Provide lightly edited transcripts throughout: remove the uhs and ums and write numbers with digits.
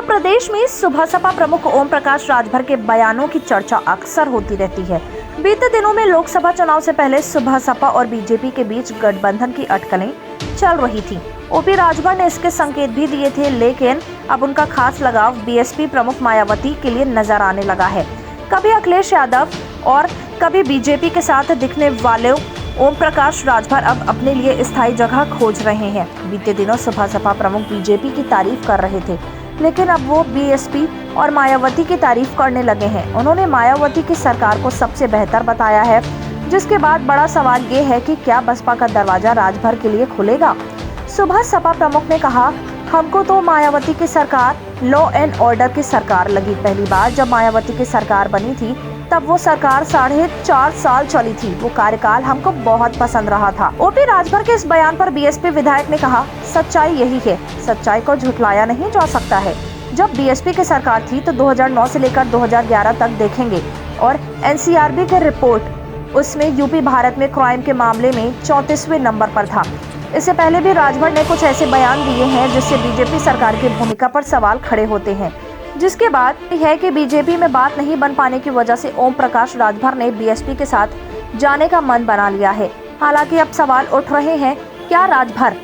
उत्तर प्रदेश में सुबह सपा प्रमुख ओम प्रकाश राजभर के बयानों की चर्चा अक्सर होती रहती है। बीते दिनों में लोकसभा चुनाव से पहले सुबह सपा और बीजेपी के बीच गठबंधन की अटकलें चल रही थी। ओपी राजभर ने इसके संकेत भी दिए थे, लेकिन अब उनका खास लगाव बीएसपी प्रमुख मायावती के लिए नजर आने लगा है। कभी अखिलेश यादव और कभी बीजेपी के साथ दिखने वाले ओम प्रकाश राजभर अब अपने लिए स्थायी जगह खोज रहे हैं। बीते दिनों सुबह सपा प्रमुख बीजेपी की तारीफ कर रहे थे, लेकिन अब वो बीएसपी और मायावती की तारीफ करने लगे हैं। उन्होंने मायावती की सरकार को सबसे बेहतर बताया है, जिसके बाद बड़ा सवाल ये है कि क्या बसपा का दरवाजा राजभर के लिए खुलेगा। सुबह सपा प्रमुख ने कहा, हमको तो मायावती की सरकार लॉ एंड ऑर्डर की सरकार लगी। पहली बार जब मायावती की सरकार बनी थी तब वो सरकार 4.5 साल चली थी। वो कार्यकाल हमको बहुत पसंद रहा था। ओपी राजभर के इस बयान पर बीएसपी विधायक ने कहा, सच्चाई यही है, सच्चाई को झुठलाया नहीं जा सकता है। जब बीएसपी की सरकार थी तो 2009 से लेकर 2011 तक देखेंगे और एनसीआरबी की रिपोर्ट, उसमें यूपी भारत में क्राइम के मामले में 34वें नंबर पर था। इससे पहले भी राजभर ने कुछ ऐसे बयान दिए हैं जिससे बीजेपी सरकार की भूमिका पर सवाल खड़े होते हैं। जिसके बाद है कि बीजेपी में बात नहीं बन पाने की वजह से ओम प्रकाश राजभर ने बीएसपी के साथ जाने का मन बना लिया है। हालांकि अब सवाल उठ रहे हैं, क्या राजभर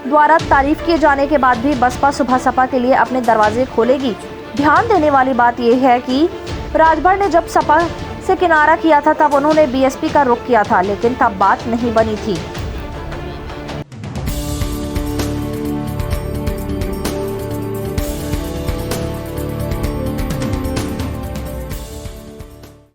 द्वारा तारीफ किए जाने के बाद भी बसपा सुबह सपा के लिए अपने दरवाजे खोलेगी? ध्यान देने वाली बात यह है कि राजभर ने जब सपा से किनारा किया था तब उन्होंने बीएसपी का रुख किया था, लेकिन तब बात नहीं बनी थी।